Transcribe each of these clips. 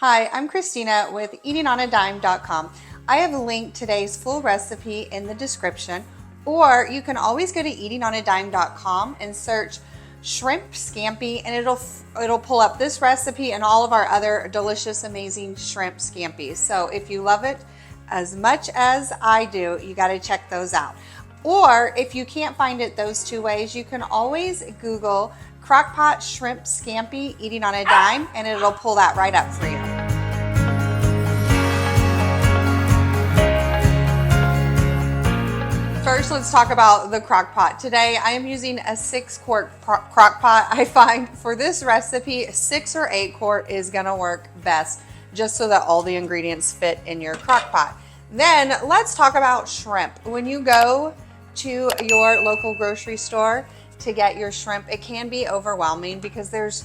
Hi, I'm Christina with eatingonadime.com. I have linked today's full recipe in the description, or you can always go to eatingonadime.com and search shrimp scampi, and it'll pull up this recipe and all of our other delicious, amazing shrimp scampis. So if you love it as much as I do, you got to check those out. Or if you can't find it those two ways, you can always Google Crock Pot Shrimp Scampi Eating on a Dime, and it'll pull that right up for you. First, let's talk about the crock pot. Today, I am using a 6-quart crock pot. I find for this recipe, 6 or 8 quart is gonna work best, just so that all the ingredients fit in your crock pot. Then let's talk about shrimp. When you go to your local grocery store to get your shrimp, it can be overwhelming because there's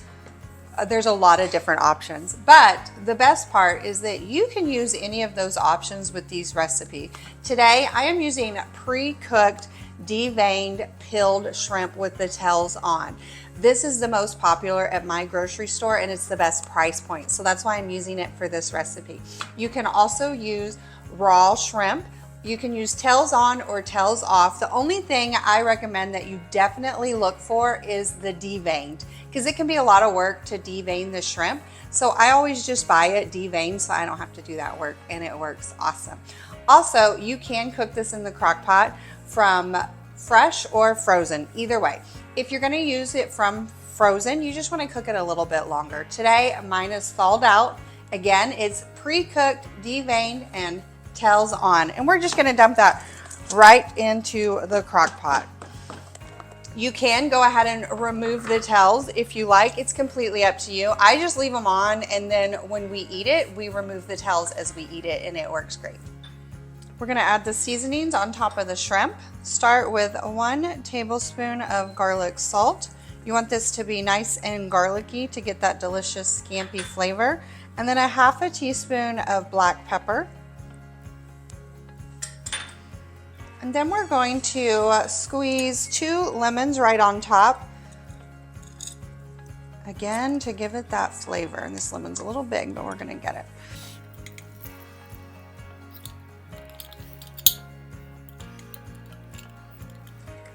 a lot of different options. But the best part is that you can use any of those options with these recipes. Today, I am using pre-cooked, deveined, peeled shrimp with the tails on. This is the most popular at my grocery store, and it's the best price point. So that's why I'm using it for this recipe. You can also use raw shrimp. You can use tails on or tails off. The only thing I recommend that you definitely look for is the deveined, because it can be a lot of work to devein the shrimp. So I always just buy it deveined so I don't have to do that work, and it works awesome. Also, you can cook this in the crock pot from fresh or frozen, either way. If you're gonna use it from frozen, you just wanna cook it a little bit longer. Today, mine is thawed out. Again, it's pre-cooked, deveined, and tails on, and we're just going to dump that right into the crock pot. You can go ahead and remove the tails if you like. It's completely up to you. I just leave them on, and then when we eat it, we remove the tails as we eat it, and it works great. We're going to add the seasonings on top of the shrimp. Start with 1 tablespoon of garlic salt. You want this to be nice and garlicky to get that delicious scampi flavor. And then 1/2 teaspoon of black pepper. And then we're going to squeeze 2 lemons right on top, again, to give it that flavor. And this lemon's a little big, but we're gonna get it.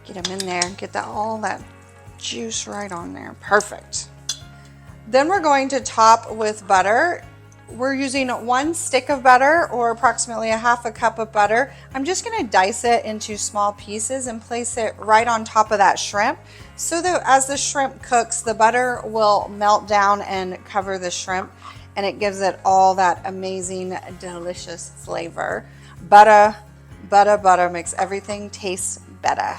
Get them in there, get all that juice right on there. Perfect. Then we're going to top with butter. We're using 1 stick of butter, or approximately 1/2 cup of butter. I'm just going to dice it into small pieces and place it right on top of that shrimp, so that as the shrimp cooks, the butter will melt down and cover the shrimp, and it gives it all that amazing, delicious flavor. Butter makes everything taste better.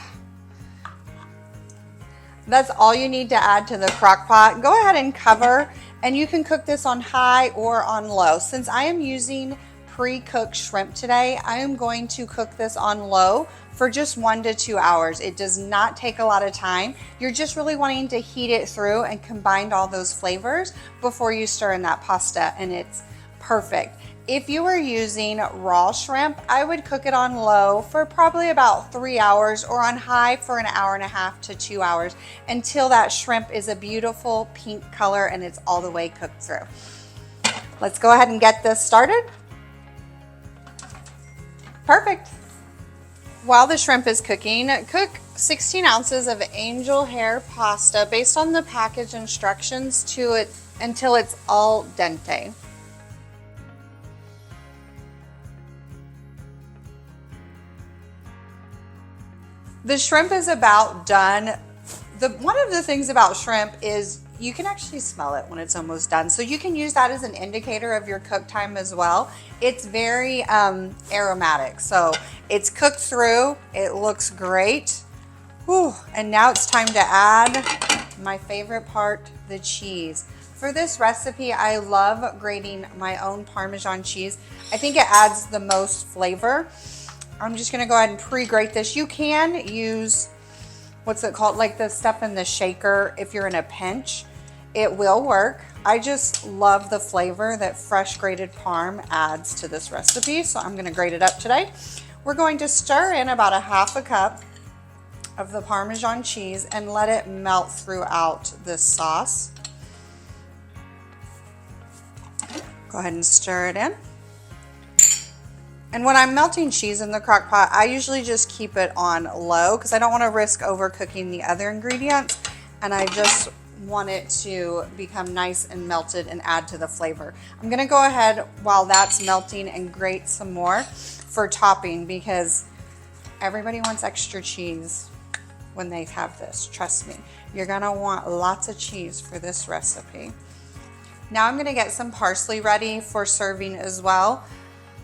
That's all you need to add to the crock pot. Go ahead and cover, and you can cook this on high or on low. Since I am using pre-cooked shrimp today, I am going to cook this on low for just 1 to 2 hours. It does not take a lot of time. You're just really wanting to heat it through and combine all those flavors before you stir in that pasta, and it's perfect. If you were using raw shrimp, I would cook it on low for probably about 3 hours, or on high for 1.5 hours to 2 hours, until that shrimp is a beautiful pink color and it's all the way cooked through. Let's go ahead and get this started. Perfect. While the shrimp is cooking, cook 16 ounces of angel hair pasta based on the package instructions to it until it's al dente. The shrimp is about done. One of the things about shrimp is you can actually smell it when it's almost done. So you can use that as an indicator of your cook time as well. It's very aromatic. So it's cooked through, it looks great. Whew. And now it's time to add my favorite part, the cheese. For this recipe, I love grating my own Parmesan cheese. I think it adds the most flavor. I'm just gonna go ahead and pre-grate this. You can use, what's it called, like the stuff in the shaker if you're in a pinch. It will work. I just love the flavor that fresh grated Parm adds to this recipe, so I'm gonna grate it up today. We're going to stir in about 1/2 cup of the Parmesan cheese and let it melt throughout this sauce. Go ahead and stir it in. And when I'm melting cheese in the crock pot, I usually just keep it on low because I don't want to risk overcooking the other ingredients, and I just want it to become nice and melted and add to the flavor. I'm going to go ahead while that's melting and grate some more for topping because everybody wants extra cheese when they have this. Trust me, you're going to want lots of cheese for this recipe. Now I'm going to get some parsley ready for serving as well.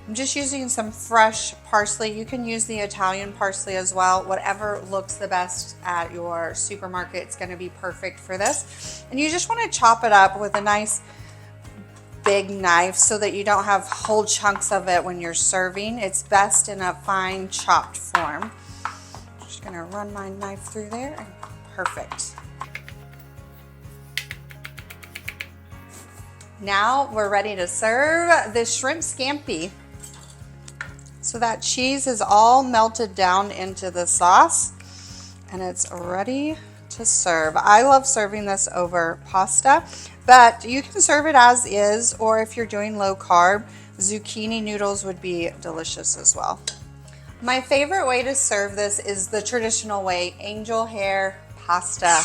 I'm just using some fresh parsley. You can use the Italian parsley as well. Whatever looks the best at your supermarket, it's going to be perfect for this. And you just want to chop it up with a nice big knife so that you don't have whole chunks of it when you're serving. It's best in a fine chopped form. Just going to run my knife through there and perfect. Now we're ready to serve the shrimp scampi. So that cheese is all melted down into the sauce and it's ready to serve. I love serving this over pasta, but you can serve it as is, or if you're doing low carb, zucchini noodles would be delicious as well. My favorite way to serve this is the traditional way, angel hair pasta.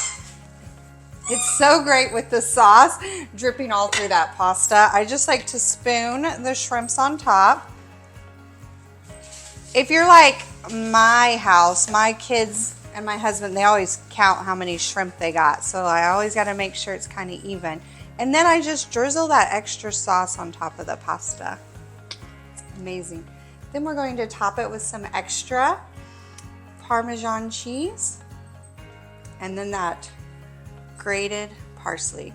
It's so great with the sauce dripping all through that pasta. I just like to spoon the shrimps on top. If you're like my house, my kids and my husband, they always count how many shrimp they got. So I always got to make sure it's kind of even. And then I just drizzle that extra sauce on top of the pasta. It's amazing. Then we're going to top it with some extra Parmesan cheese. And then that grated parsley.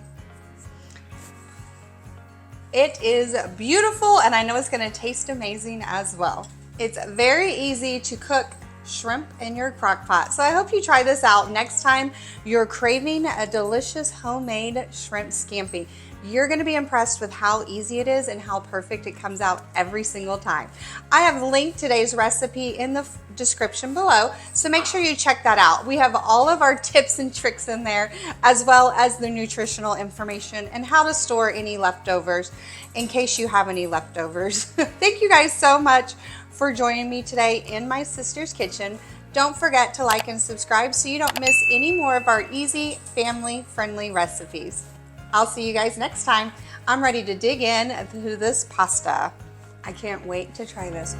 It is beautiful, and I know it's going to taste amazing as well. It's very easy to cook shrimp in your crock pot. So I hope you try this out next time you're craving a delicious homemade shrimp scampi. You're going to be impressed with how easy it is and how perfect it comes out every single time. I have linked today's recipe in the description below, so make sure you check that out. We have all of our tips and tricks in there, as well as the nutritional information and how to store any leftovers in case you have any leftovers. Thank you guys so much for joining me today in my sister's kitchen. Don't forget to like and subscribe so you don't miss any more of our easy, family-friendly recipes. I'll see you guys next time. I'm ready to dig in to this pasta. I can't wait to try this.